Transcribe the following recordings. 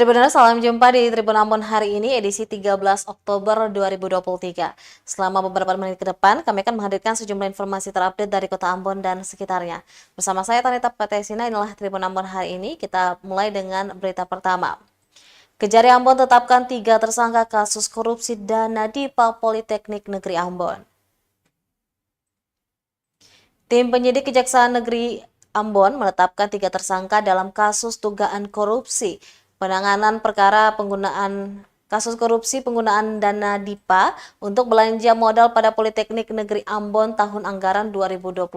Tribuners, salam jumpa di Tribun Ambon hari ini, edisi 13 Oktober 2023. Selama beberapa menit ke depan, kami akan menghadirkan sejumlah informasi terupdate dari Kota Ambon dan sekitarnya. Bersama saya, Tanita Patesina, inilah Tribun Ambon hari ini. Kita mulai dengan berita pertama. Kejari Ambon tetapkan 3 tersangka kasus korupsi dana DIPA Politeknik Negeri Ambon. Tim penyidik Kejaksaan Negeri Ambon menetapkan 3 tersangka dalam kasus dugaan korupsi penanganan perkara kasus korupsi penggunaan dana DIPA untuk belanja modal pada Politeknik Negeri Ambon tahun anggaran 2022.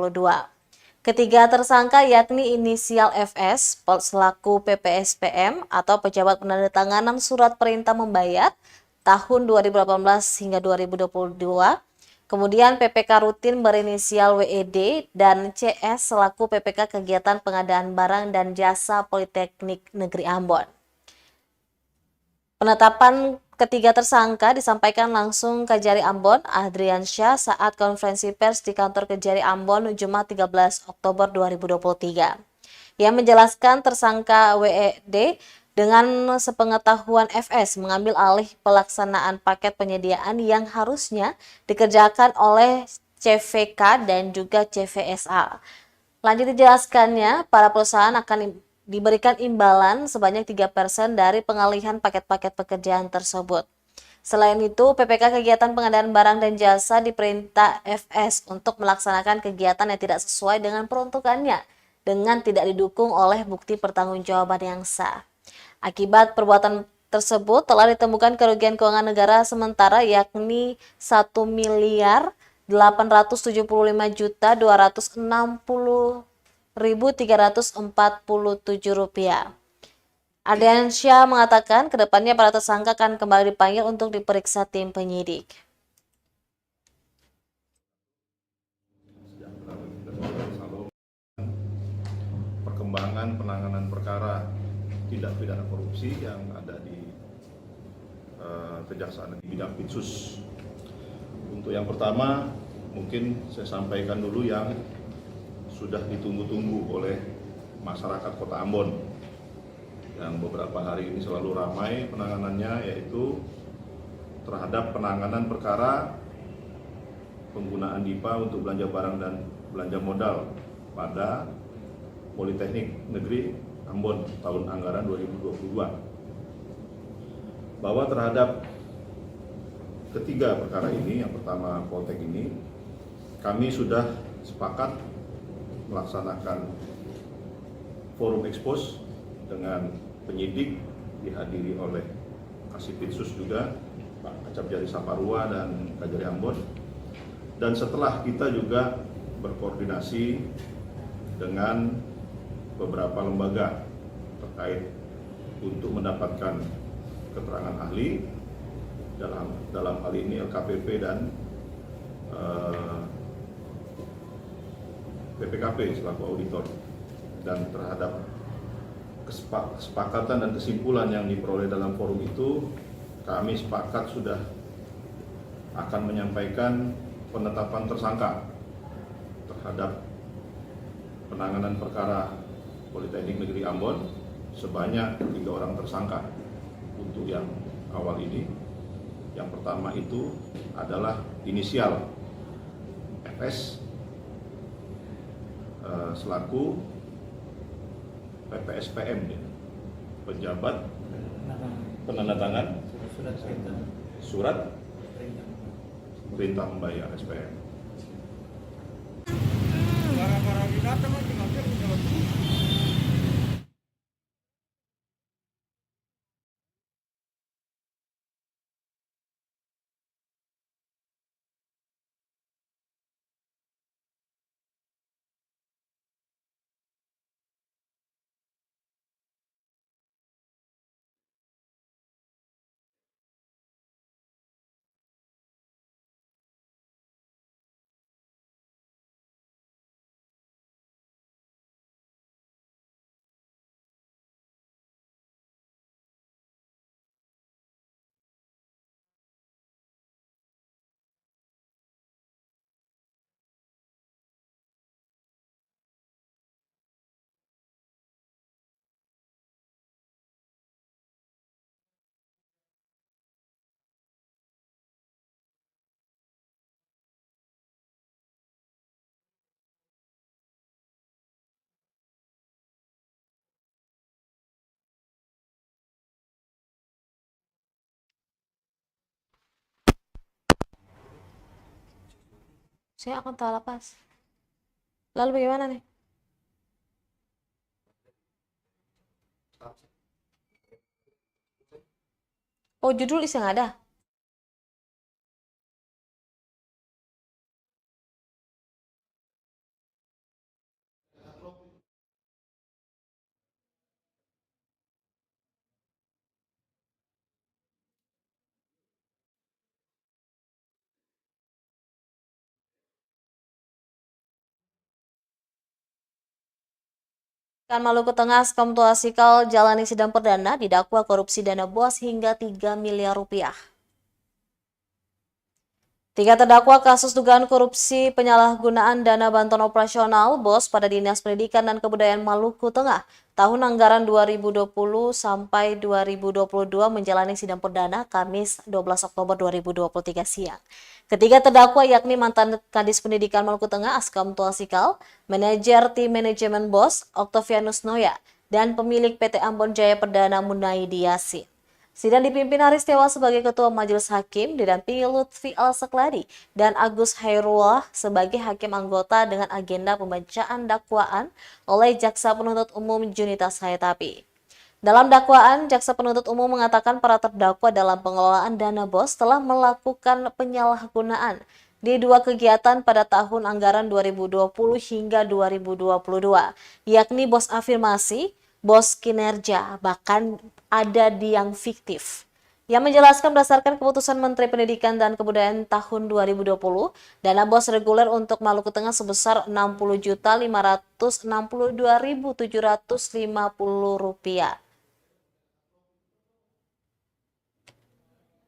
Ketiga tersangka yakni inisial FS selaku PPSPM atau pejabat penandatanganan surat perintah membayar tahun 2018 hingga 2022. Kemudian PPK rutin berinisial WED dan CS selaku PPK kegiatan pengadaan barang dan jasa Politeknik Negeri Ambon. Penetapan ketiga tersangka disampaikan langsung Kejari Ambon, Adriansyah, saat konferensi pers di kantor Kejari Ambon Jumat 13 Oktober 2023. Ia menjelaskan tersangka WED dengan sepengetahuan FS mengambil alih pelaksanaan paket penyediaan yang harusnya dikerjakan oleh CVK dan juga CVSA. Lanjut dijelaskannya, para perusahaan akan diberikan imbalan sebanyak 3% dari pengalihan paket-paket pekerjaan tersebut. Selain itu, PPK kegiatan pengadaan barang dan jasa diperintah FS untuk melaksanakan kegiatan yang tidak sesuai dengan peruntukannya dengan tidak didukung oleh bukti pertanggungjawaban yang sah. Akibat perbuatan tersebut telah ditemukan kerugian keuangan negara sementara yakni 1.875.260.347 rupiah. Ardiansyah mengatakan kedepannya para tersangka akan kembali dipanggil untuk diperiksa tim penyidik. Perkembangan penanganan perkara tindak pidana korupsi yang ada di Kejaksaan di bidang Pitsus. Untuk yang pertama, mungkin saya sampaikan dulu yang sudah ditunggu-tunggu oleh masyarakat Kota Ambon yang beberapa hari ini selalu ramai penanganannya, yaitu terhadap penanganan perkara penggunaan DIPA untuk belanja barang dan belanja modal pada Politeknik Negeri Ambon tahun anggaran 2022. Bahwa terhadap ketiga perkara ini, yang pertama Poltek ini, kami sudah sepakat melaksanakan forum expose dengan penyidik dihadiri oleh Kasipitsus juga, Pak Acapjari Saparua dan Kejari Ambon. Dan setelah kita juga berkoordinasi dengan beberapa lembaga terkait untuk mendapatkan keterangan ahli dalam hal ini LKPP dan PPKP selaku auditor, dan terhadap kesepakatan dan kesimpulan yang diperoleh dalam forum itu, kami sepakat sudah akan menyampaikan penetapan tersangka terhadap penanganan perkara Politeknik Negeri Ambon sebanyak 3 orang tersangka. Untuk yang awal ini, yang pertama itu adalah inisial FS selaku PPSPM, pejabat penandatangan surat perintah membayar SPM. Saya akan tak lepas. Lalu bagaimana nih? Oh, judul isi yang ada. Kan Maluku Tengah, Skomtua Sikal jalani sidang perdana didakwa korupsi dana BOS hingga 3 miliar rupiah. Tiga terdakwa kasus dugaan korupsi penyalahgunaan dana bantuan operasional BOS pada Dinas Pendidikan dan Kebudayaan Maluku Tengah tahun anggaran 2020 sampai 2022 menjalani sidang perdana Kamis 12 Oktober 2023 siang. Ketiga terdakwa yakni mantan Kadis Pendidikan Maluku Tengah Askam Tuasikal, manajer tim manajemen BOS Octavianus Noya, dan pemilik PT Ambon Jaya Perdana Munaidi Yasin. Sidang dipimpin Haris Tewa sebagai Ketua Majelis Hakim, didampingi Lutfi Al-Sakladi dan Agus Hairullah sebagai Hakim Anggota dengan agenda pembacaan dakwaan oleh Jaksa Penuntut Umum Junita Sayatapi. Dalam dakwaan, Jaksa Penuntut Umum mengatakan para terdakwa dalam pengelolaan dana BOS telah melakukan penyalahgunaan di dua kegiatan pada tahun anggaran 2020 hingga 2022, yakni BOS afirmasi, BOS kinerja, bahkan ada di yang fiktif. Yang menjelaskan berdasarkan keputusan Menteri Pendidikan dan Kebudayaan tahun 2020, dana BOS reguler untuk Maluku Tengah sebesar Rp60.562.750.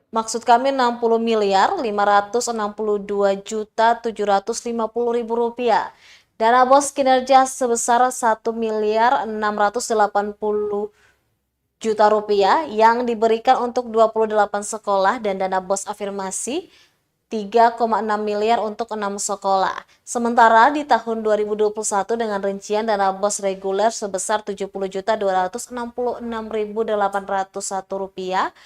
Maksud kami 60.562.750.000 rupiah. Dana BOS kinerja sebesar 1.680.000.000 rupiah yang diberikan untuk 28 sekolah dan dana BOS afirmasi 3,6 miliar untuk 6 sekolah. Sementara di tahun 2021 dengan rincian dana BOS reguler sebesar 70.266.801 rupiah.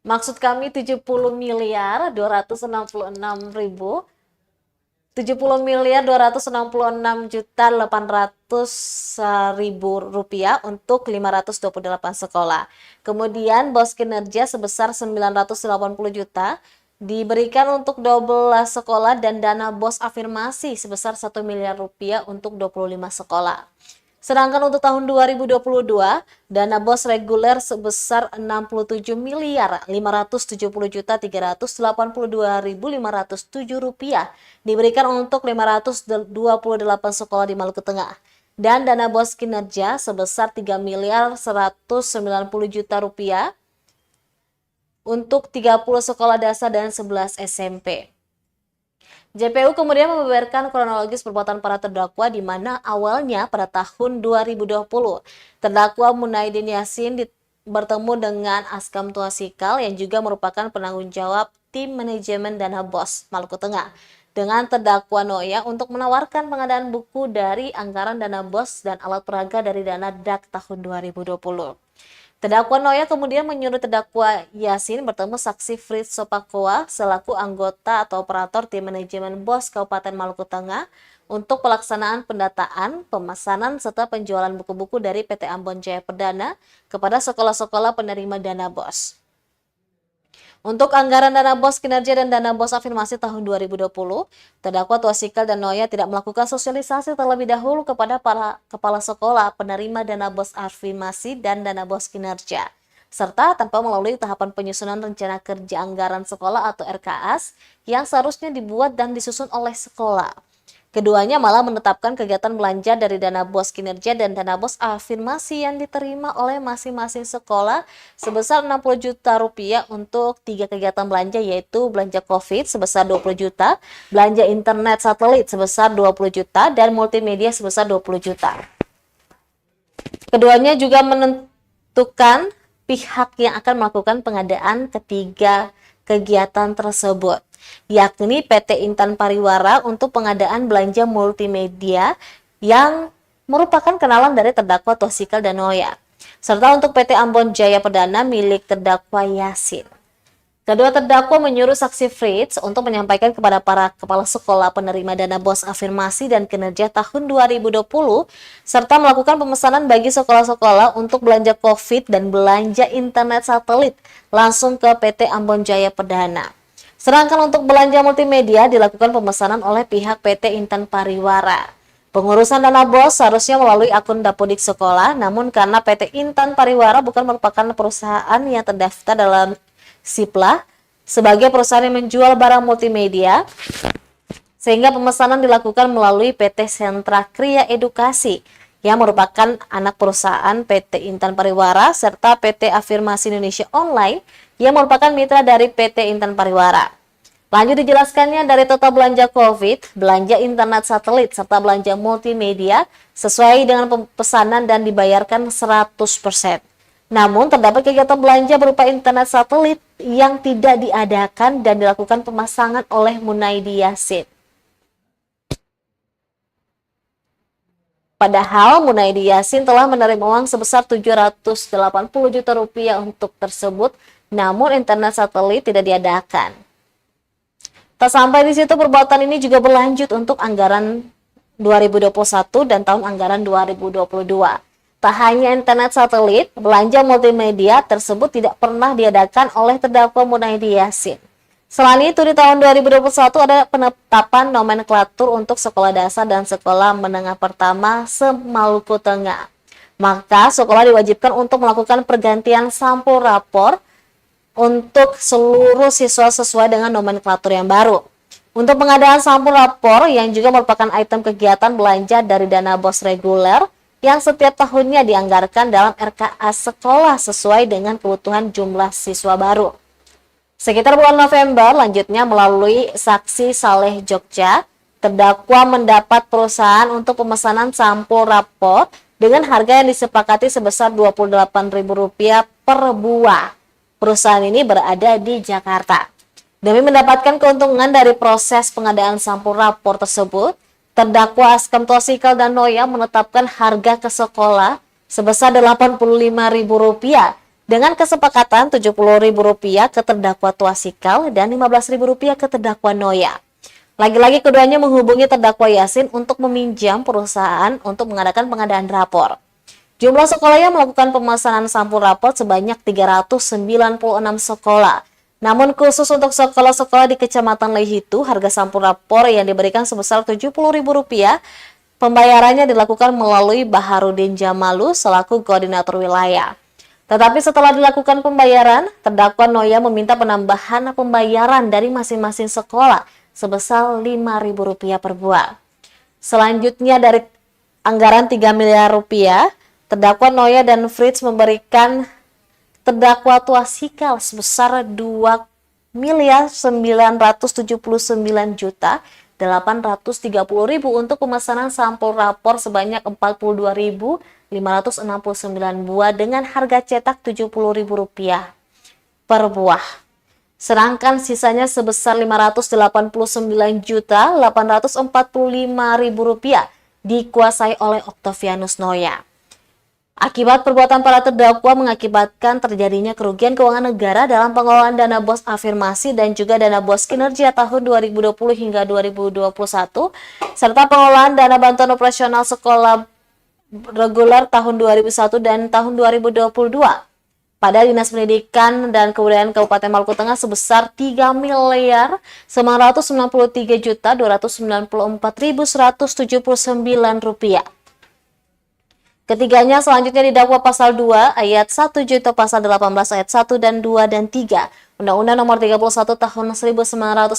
Maksud kami 70.266.800.000 rupiah untuk 528 sekolah. Kemudian BOS kinerja sebesar 980 juta diberikan untuk 12 sekolah dan dana BOS afirmasi sebesar 1 miliar rupiah untuk 25 sekolah. Sedangkan untuk tahun 2022, dana BOS reguler sebesar 67.570.382.507 rupiah diberikan untuk 528 sekolah di Maluku Tengah. Dan dana BOS kinerja sebesar 3.190.000.000 rupiah untuk 30 sekolah dasar dan 11 SMP. JPU kemudian membeberkan kronologis perbuatan para terdakwa di mana awalnya pada tahun 2020, terdakwa Munaidin Yasin bertemu dengan Askam Tuasikal yang juga merupakan penanggung jawab tim manajemen dana BOS Maluku Tengah dengan terdakwa Noya untuk menawarkan pengadaan buku dari anggaran dana BOS dan alat peraga dari dana DAK tahun 2020. Terdakwa Noya kemudian menyuruh terdakwa Yasin bertemu saksi Fritz Sopakoa selaku anggota atau operator tim manajemen BOS Kabupaten Maluku Tengah untuk pelaksanaan pendataan, pemesanan, serta penjualan buku-buku dari PT Ambon Jaya Perdana kepada sekolah-sekolah penerima dana BOS. Untuk anggaran dana BOS kinerja dan dana BOS afirmasi tahun 2020, terdakwa Tuasikal dan Noya tidak melakukan sosialisasi terlebih dahulu kepada para kepala sekolah penerima dana BOS afirmasi dan dana BOS kinerja, serta tanpa melalui tahapan penyusunan rencana kerja anggaran sekolah atau RKAS yang seharusnya dibuat dan disusun oleh sekolah. Keduanya malah menetapkan kegiatan belanja dari dana BOS kinerja dan dana BOS afirmasi yang diterima oleh masing-masing sekolah sebesar 60 juta rupiah untuk 3 kegiatan belanja, yaitu belanja COVID sebesar 20 juta, belanja internet satelit sebesar 20 juta, dan multimedia sebesar 20 juta. Keduanya juga menentukan pihak yang akan melakukan pengadaan ketiga kegiatan tersebut, yakni PT Intan Pariwara untuk pengadaan belanja multimedia yang merupakan kenalan dari terdakwa Tuasikal dan Noya, serta untuk PT Ambon Jaya Perdana milik terdakwa Yasin. Kedua terdakwa menyuruh saksi Fritz untuk menyampaikan kepada para kepala sekolah penerima dana BOS afirmasi dan kinerja tahun 2020 serta melakukan pemesanan bagi sekolah-sekolah untuk belanja COVID dan belanja internet satelit langsung ke PT Ambon Jaya Perdana. Sedangkan untuk belanja multimedia dilakukan pemesanan oleh pihak PT Intan Pariwara. Pengurusan dana BOS seharusnya melalui akun Dapodik sekolah, namun karena PT Intan Pariwara bukan merupakan perusahaan yang terdaftar dalam SIPLA sebagai perusahaan yang menjual barang multimedia, sehingga pemesanan dilakukan melalui PT Sentra Kriya Edukasi yang merupakan anak perusahaan PT Intan Pariwara serta PT Afirmasi Indonesia Online yang merupakan mitra dari PT Intan Pariwara. Lanjut dijelaskannya, dari total belanja COVID, belanja internet satelit serta belanja multimedia sesuai dengan pesanan dan dibayarkan 100%. Namun, terdapat kegiatan belanja berupa internet satelit yang tidak diadakan dan dilakukan pemasangan oleh Munaidi Yassin. Padahal Munaidi Yassin telah menerima uang sebesar 780 juta rupiah untuk tersebut, namun internet satelit tidak diadakan. Tak sampai di situ, perbuatan ini juga berlanjut untuk anggaran 2021 dan tahun anggaran 2022. Tak hanya internet satelit, belanja multimedia tersebut tidak pernah diadakan oleh terdakwa Munaidi Yassin. Selain itu, di tahun 2021 ada penetapan nomenklatur untuk sekolah dasar dan sekolah menengah pertama se-Maluku Tengah. Maka sekolah diwajibkan untuk melakukan pergantian sampul rapor untuk seluruh siswa sesuai dengan nomenklatur yang baru. Untuk pengadaan sampul rapor yang juga merupakan item kegiatan belanja dari dana BOS reguler yang setiap tahunnya dianggarkan dalam RKA sekolah sesuai dengan kebutuhan jumlah siswa baru. Sekitar bulan November, lanjutnya melalui saksi Saleh Jogja, terdakwa mendapat perusahaan untuk pemesanan sampul rapor dengan harga yang disepakati sebesar Rp28.000 per buah. Perusahaan ini berada di Jakarta. Demi mendapatkan keuntungan dari proses pengadaan sampul rapor tersebut, terdakwa Askem Tosikal dan Noya menetapkan harga ke sekolah sebesar Rp85.000 dengan kesepakatan Rp70.000 ke terdakwa Tosikal dan Rp15.000 ke terdakwa Noya. Lagi-lagi keduanya menghubungi terdakwa Yassin untuk meminjam perusahaan untuk mengadakan pengadaan rapor. Jumlah sekolah yang melakukan pemesanan sampul rapor sebanyak 396 sekolah. Namun khusus untuk sekolah-sekolah di Kecamatan Lehitu, harga sampul rapor yang diberikan sebesar Rp70.000. Pembayarannya dilakukan melalui Baharudin Jamalu selaku koordinator wilayah. Tetapi setelah dilakukan pembayaran, terdakwa Noya meminta penambahan pembayaran dari masing-masing sekolah sebesar Rp5.000 per buah. Selanjutnya dari anggaran Rp3 miliar, terdakwa Noya dan Fritz memberikan terdakwa Tosikal sebesar Rp2.979.830.000 untuk pemesanan sampul rapor sebanyak 42.569 buah dengan harga cetak Rp70.000 per buah. Sedangkan sisanya sebesar Rp589.845.000 dikuasai oleh Octavianus Noya. Akibat perbuatan para terdakwa mengakibatkan terjadinya kerugian keuangan negara dalam pengelolaan dana BOS afirmasi dan juga dana BOS kinerja tahun 2020 hingga 2021, serta pengelolaan dana bantuan operasional sekolah reguler tahun 2001 dan tahun 2022 pada Dinas Pendidikan dan Kebudayaan Kabupaten Maluku Tengah sebesar Rp3.993.294.179. Ketiganya selanjutnya didakwa pasal 2 ayat 1 junto pasal 18 ayat 1 dan 2 dan 3 Undang-Undang Nomor 31 Tahun 1999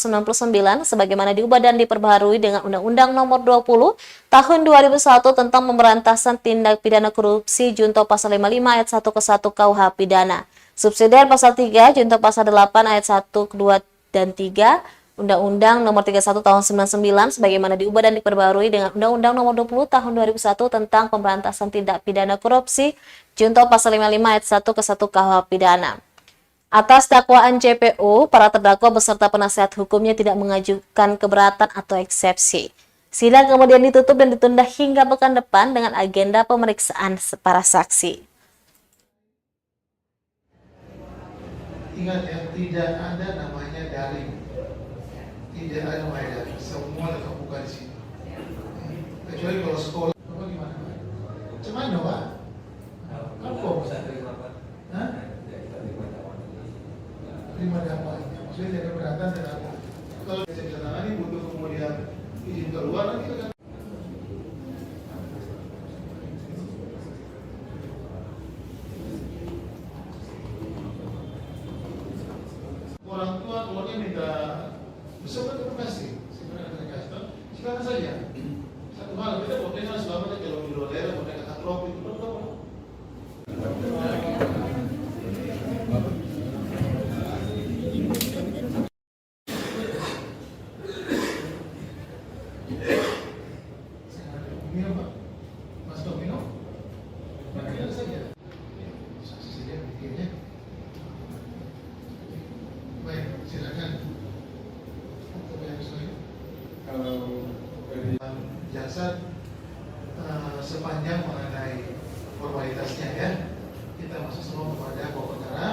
sebagaimana diubah dan diperbaharui dengan Undang-Undang Nomor 20 Tahun 2001 tentang pemberantasan tindak pidana korupsi junto pasal 55 ayat 1 ke 1 KUH pidana. Subsidiar pasal 3 junto pasal 8 ayat 1, 2 dan 3 Undang-Undang Nomor 31 Tahun 99 sebagaimana diubah dan diperbarui dengan Undang-Undang Nomor 20 Tahun 2001 tentang pemberantasan tindak pidana korupsi junto pasal 55 ayat 1 ke 1 KUH pidana. Atas dakwaan JPU, para terdakwa beserta penasihat hukumnya tidak mengajukan keberatan atau eksepsi. Sidang kemudian ditutup dan ditunda hingga pekan depan dengan agenda pemeriksaan para saksi. Ingat ya, tidak ada namanya daring. Tidak ada namanya daring. Semua tetap buka di sini. Kecuali kalau sekolah, apa gimana Pak? Cuman Pak? Apa? Hah? Terima dapat. Maksudnya tidak keberatan dan apa? Kalau bisa tangani butuh kemudian izin keluar nanti kan. Orang tua keluarnya minta besok terima kasih. Sebenarnya terima kasih. Silakan saja. Satu hal kita potensial selama kalau di luar daerah mereka katrop itu betul. Minum Pak. Mas Dok minum? Makan saja. Saksi saja bikinnya. Baik, silakan. Kalau dari jasa sepanjang mengenai formalitasnya ya, kita masuk semua kepada pokok perkara.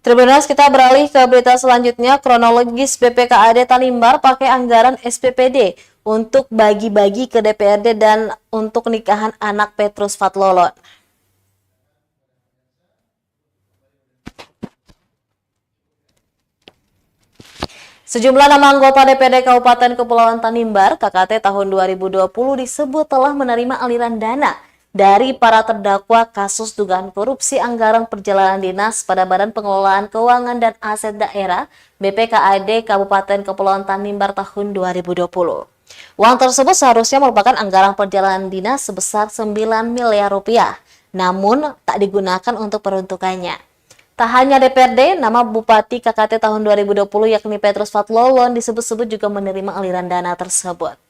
Tribuners, kita beralih ke berita selanjutnya. Kronologis BPKAD Tanimbar pakai anggaran SPPD untuk bagi-bagi ke DPRD dan untuk nikahan anak Petrus Fatlolon. Sejumlah nama anggota DPD Kabupaten Kepulauan Tanimbar KKT tahun 2020 disebut telah menerima aliran dana dari para terdakwa kasus dugaan korupsi anggaran perjalanan dinas pada Badan Pengelolaan Keuangan dan Aset Daerah BPKAD Kabupaten Kepulauan Tanimbar tahun 2020. Uang tersebut seharusnya merupakan anggaran perjalanan dinas sebesar 9 miliar rupiah, namun tak digunakan untuk peruntukannya. Tak hanya DPRD, nama Bupati KKT tahun 2020 yakni Petrus Fatlolon disebut-sebut juga menerima aliran dana tersebut.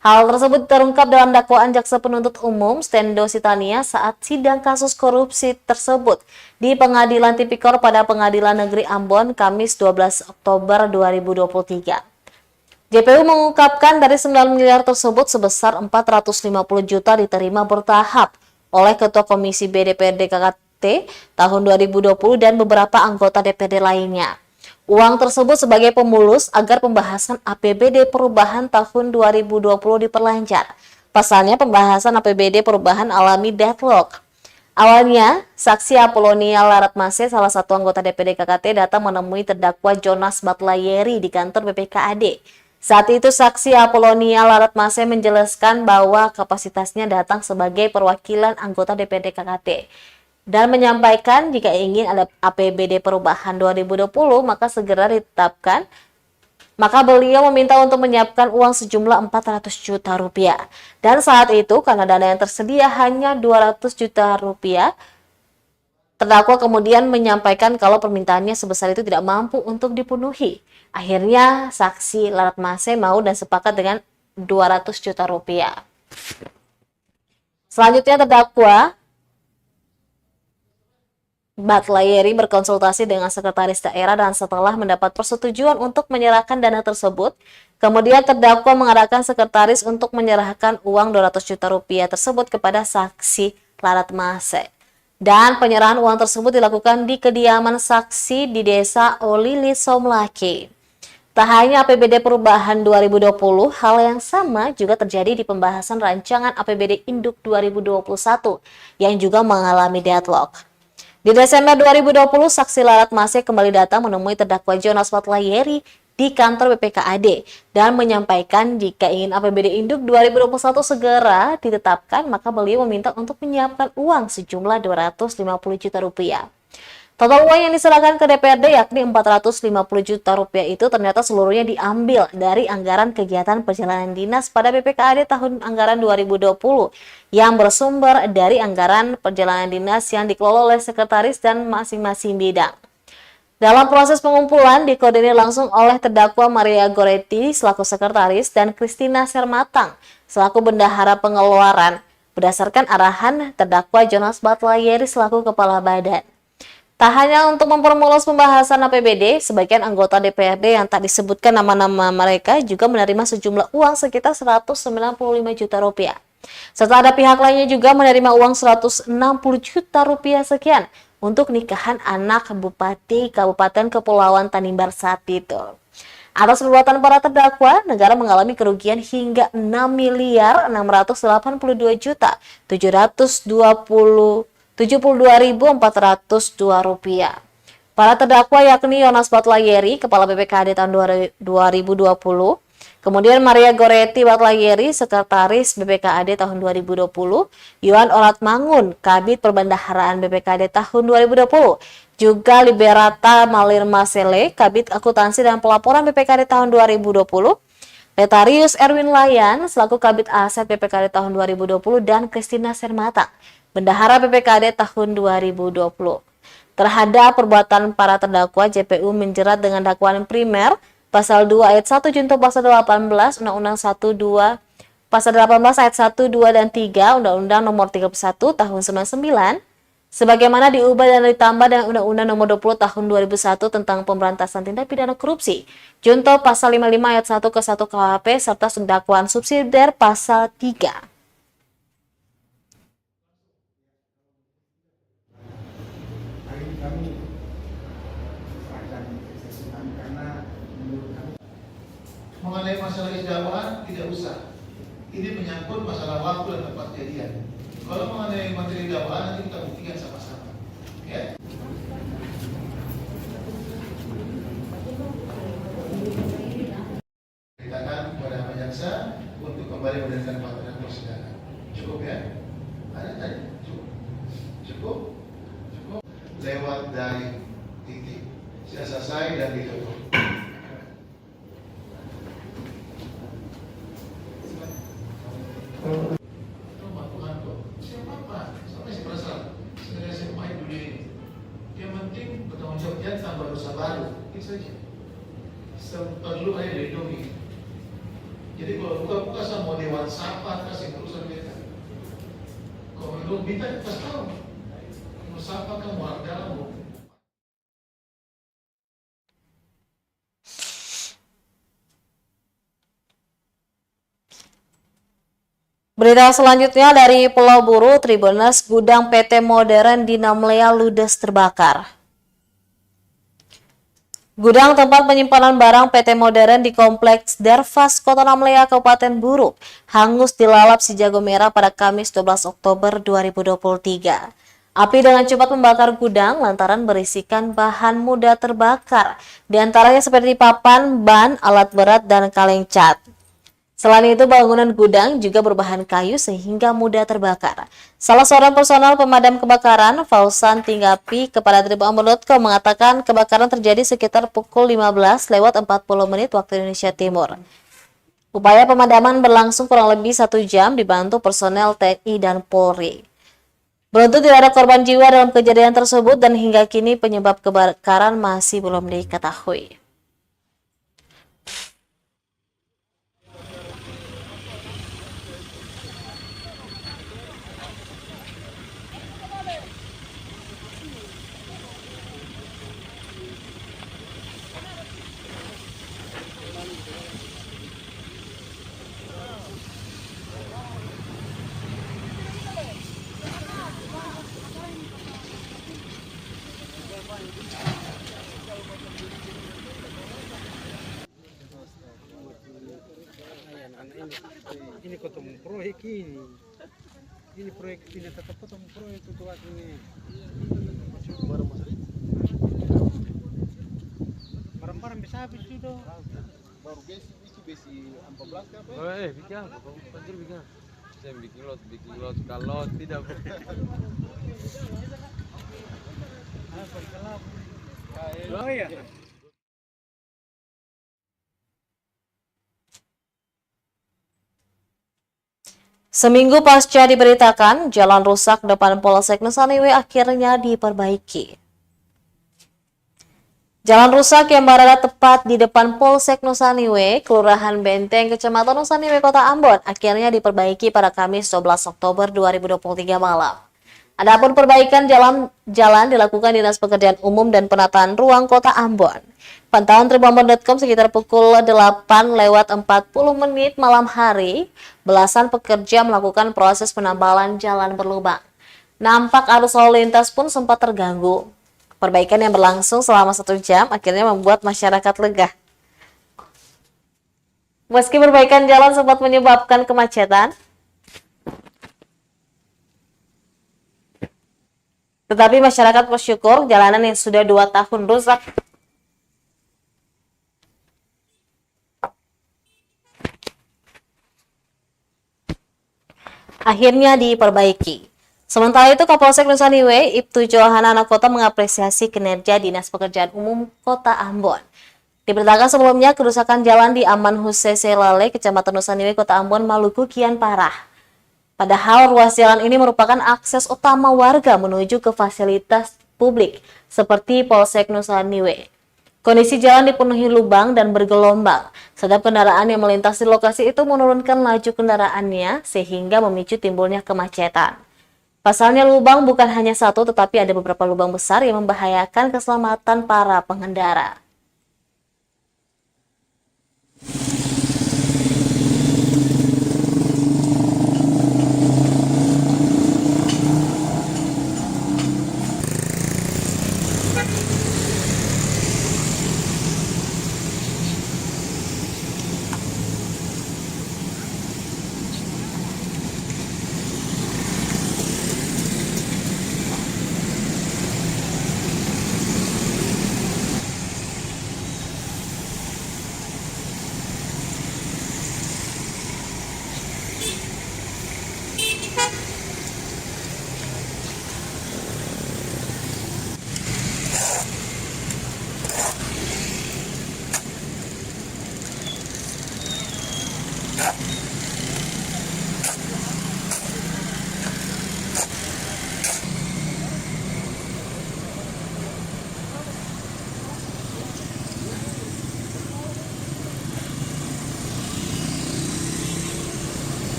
Hal tersebut terungkap dalam dakwaan Jaksa Penuntut Umum Stendo Sitania saat sidang kasus korupsi tersebut di Pengadilan Tipikor pada Pengadilan Negeri Ambon Kamis 12 Oktober 2023. JPU mengungkapkan dari 9 miliar tersebut sebesar 450 juta diterima bertahap oleh Ketua Komisi B DPRD KKT tahun 2020 dan beberapa anggota DPRD lainnya. Uang tersebut sebagai pemulus agar pembahasan APBD perubahan tahun 2020 diperlancar. Pasalnya pembahasan APBD perubahan alami deadlock. Awalnya, saksi Apolonia Laratmase, salah satu anggota DPD KKT, datang menemui terdakwa Jonas Batlayeri di kantor BPKAD. Saat itu saksi Apolonia Laratmase menjelaskan bahwa kapasitasnya datang sebagai perwakilan anggota DPD KKT. Dan menyampaikan jika ingin ada APBD perubahan 2020 maka segera ditetapkan. Maka beliau meminta untuk menyiapkan uang sejumlah 400 juta rupiah. Dan saat itu karena dana yang tersedia hanya 200 juta rupiah, terdakwa kemudian menyampaikan kalau permintaannya sebesar itu tidak mampu untuk dipenuhi. Akhirnya saksi Laratmase mau dan sepakat dengan 200 juta rupiah. Selanjutnya terdakwa Batlayeri berkonsultasi dengan sekretaris daerah dan setelah mendapat persetujuan untuk menyerahkan dana tersebut, kemudian terdakwa mengadakan sekretaris untuk menyerahkan uang 200 juta rupiah tersebut kepada saksi Laratmase. Dan penyerahan uang tersebut dilakukan di kediaman saksi di Desa Olili Somlaki. Tak hanya APBD perubahan 2020, hal yang sama juga terjadi di pembahasan rancangan APBD Induk 2021 yang juga mengalami deadlock. Di Desember 2020, saksi Laratmase kembali datang menemui terdakwa Jonas Batlayeri di kantor BPKAD dan menyampaikan jika ingin APBD Induk 2021 segera ditetapkan, maka beliau meminta untuk menyiapkan uang sejumlah 250 juta rupiah. Total uang yang diserahkan ke DPRD yakni 450 juta rupiah itu ternyata seluruhnya diambil dari anggaran kegiatan perjalanan dinas pada BPKAD tahun anggaran 2020 yang bersumber dari anggaran perjalanan dinas yang dikelola oleh sekretaris dan masing-masing bidang. Dalam proses pengumpulan dikoordinir langsung oleh terdakwa Maria Goretti selaku sekretaris dan Kristina Sermatang selaku bendahara pengeluaran berdasarkan arahan terdakwa Jonas Batlayeri selaku kepala badan. Tak hanya untuk mempermulus pembahasan APBD, sebagian anggota DPRD yang tak disebutkan nama-nama mereka juga menerima sejumlah uang sekitar 195 juta rupiah. Serta ada pihak lainnya juga menerima uang 160 juta rupiah sekian untuk nikahan anak Bupati Kabupaten Kepulauan Tanimbar saat itu. Atas perbuatan para terdakwa, negara mengalami kerugian hingga 6.682 juta 72.402 rupiah. Para terdakwa yakni Yonas Batlayeri, Kepala BPKAD tahun 2020, kemudian Maria Goretti Batlayeri, Sekretaris BPKAD tahun 2020, Yohan Oratmangun, Kabid Perbendaharaan BPKAD tahun 2020, juga Liberata Malir Masele, Kabid Akuntansi dan Pelaporan BPKAD tahun 2020, Letarius Erwin Layan, selaku Kabid Aset BPKAD tahun 2020, dan Kristina Sermata, Bendahara BPKAD tahun 2020. Terhadap perbuatan para terdakwa, JPU menjerat dengan dakwaan primer Pasal 2 ayat 1 junto Pasal 18 Undang-Undang 12 Pasal 18 ayat 1, 2, dan 3 Undang-Undang Nomor 31 Tahun 99 sebagaimana diubah dan ditambah dengan Undang-Undang Nomor 20 Tahun 2001 tentang Pemberantasan Tindak Pidana Korupsi junto Pasal 55 ayat 1 ke 1 KUHP serta dakwaan subsidiar Pasal 3. Mengenai masalah ijabah tidak usah. Ini menyangkut masalah waktu dan tempat kejadian. Kalau mengenai materi ijabah nanti kita buktikan sama-sama. Ya. Ceritakan kepada jaksa untuk kembali berdasarkan panggilan persidangan. Cukup ya? Ada tadi? Cukup. Cukup. Cukup. Lewat dari titik. Sudah selesai dan ditutup. Perlu ada dilindungi. Jadi kalau buka-buka sama mau dewan sapa kasih urusan kita. Kalau belum minta kita tahu. Mau sapa kan orang dalam. Berita selanjutnya dari Pulau Buru, Tribuners, gudang PT Modern di Namlea ludes terbakar. Gudang tempat penyimpanan barang PT Modern di Kompleks Derfas, Kota Namlea, Kabupaten Buru, hangus dilalap si jago merah pada Kamis 12 Oktober 2023. Api dengan cepat membakar gudang lantaran berisikan bahan mudah terbakar, diantaranya seperti papan, ban, alat berat, dan kaleng cat. Selain itu, bangunan gudang juga berbahan kayu sehingga mudah terbakar. Salah seorang personel pemadam kebakaran, Fausan Tinggapi, kepada Tribunambon.com mengatakan kebakaran terjadi sekitar pukul 15:40 waktu Indonesia Timur. Upaya pemadaman berlangsung kurang lebih 1 jam dibantu personel TNI dan Polri. Beruntung tidak ada korban jiwa dalam kejadian tersebut dan hingga kini penyebab kebakaran masih belum diketahui. Ini ketemu proyek ini proyek ini tetap ketemu proyek itu ini barang-barang bisa habis sudah baru besi 14 kan? bikin banjir bikin saya bikin lot kalau tidak oh ya. Seminggu pasca diberitakan, jalan rusak depan Polsek Nusa Niwe akhirnya diperbaiki. Jalan rusak yang berada tepat di depan Polsek Nusa Niwe, Kelurahan Benteng, Kecamatan Nusa Niwe, Kota Ambon, akhirnya diperbaiki pada Kamis 12 Oktober 2023 malam. Adapun perbaikan jalan dilakukan Dinas Pekerjaan Umum dan Penataan Ruang Kota Ambon. Pantauan tribunambon.com sekitar pukul 8:40 malam hari, belasan pekerja melakukan proses penambalan jalan berlubang. Nampak arus lalu lintas pun sempat terganggu. Perbaikan yang berlangsung selama 1 jam akhirnya membuat masyarakat lega. Meski perbaikan jalan sempat menyebabkan kemacetan, tetapi masyarakat bersyukur jalanan yang sudah 2 tahun rusak akhirnya diperbaiki. Sementara itu, Kapolsek Nusa Niue, Ibtu Johanna Kota mengapresiasi kinerja Dinas Pekerjaan Umum Kota Ambon. Diberitakan sebelumnya, kerusakan jalan di Aman Husese Lale, Kecamatan Nusa Niue, Kota Ambon, Maluku kian parah. Padahal ruas jalan ini merupakan akses utama warga menuju ke fasilitas publik seperti Polsek Nusa Niue. Kondisi jalan dipenuhi lubang dan bergelombang, sedang kendaraan yang melintas di lokasi itu menurunkan laju kendaraannya sehingga memicu timbulnya kemacetan. Pasalnya lubang bukan hanya satu tetapi ada beberapa lubang besar yang membahayakan keselamatan para pengendara.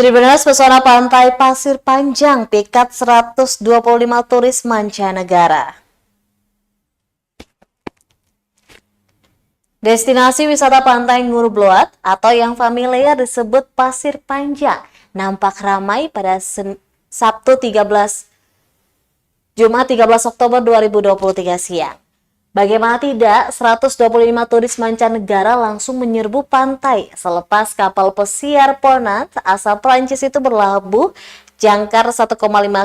Tribuners, pesona pantai Pasir Panjang pikat 125 turis mancanegara. Destinasi wisata pantai Ngurbloat atau yang familiar disebut Pasir Panjang nampak ramai pada Jumat 13 Oktober 2023 siang. Bagaimana tidak, 125 turis mancanegara langsung menyerbu pantai selepas kapal pesiar Ponant asal Prancis itu berlabuh jangkar 1,5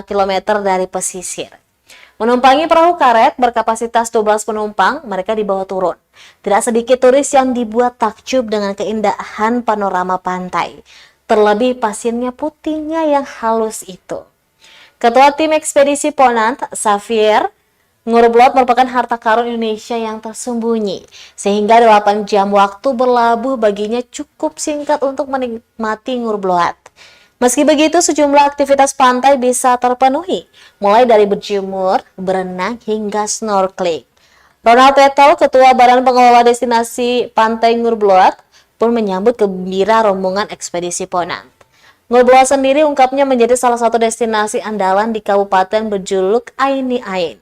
km dari pesisir. Menumpangi perahu karet berkapasitas 12 penumpang, mereka dibawa turun. Tidak sedikit turis yang dibuat takjub dengan keindahan panorama pantai, terlebih pasirnya putihnya yang halus itu. Ketua tim ekspedisi Ponant, Xavier Ngurublot merupakan harta karun Indonesia yang tersembunyi, sehingga 8 jam waktu berlabuh baginya cukup singkat untuk menikmati Ngurublot. Meski begitu, sejumlah aktivitas pantai bisa terpenuhi, mulai dari berjemur, berenang, hingga snorkeling. Ronald Petel, Ketua Badan Pengelola Destinasi Pantai Ngurublot, pun menyambut gembira rombongan ekspedisi Ponant. Ngurublot sendiri ungkapnya menjadi salah satu destinasi andalan di kabupaten berjuluk Aini Ain.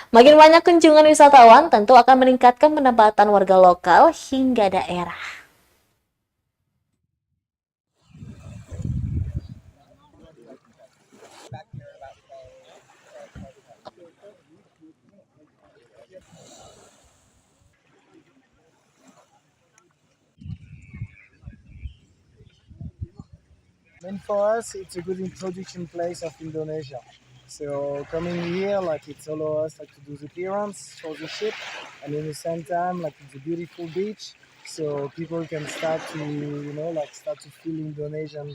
Makin banyak kunjungan wisatawan tentu akan meningkatkan pendapatan warga lokal hingga daerah. And for us, it's a good introduction place of Indonesia. So coming here, like it's allow us like to do the clearance for the ship, and in the same time, like it's a beautiful beach, so people can start to start to feel Indonesian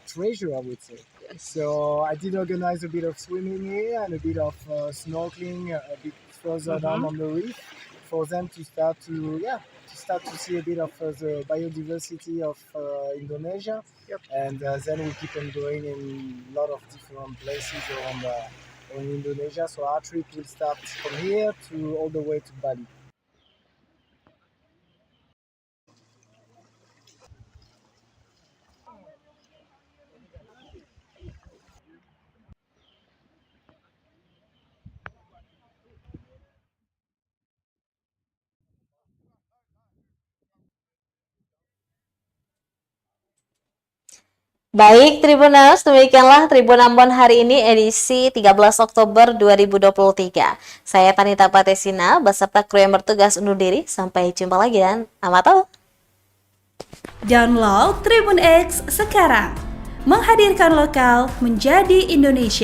treasure, I would say. So I did organize a bit of swimming here and a bit of snorkeling a bit further down on the reef for them to start to see a bit of the biodiversity of Indonesia. And then we keep on going in a lot of different places around Indonesia. So our trip will start from here to all the way to Bali. Baik Tribuners, demikianlah Tribun Ambon hari ini edisi 13 Oktober 2023. Saya Tanita Patesina beserta kru yang bertugas undur diri. Sampai jumpa lagi dan amatau. Download Tribun X sekarang. Menghadirkan lokal menjadi Indonesia.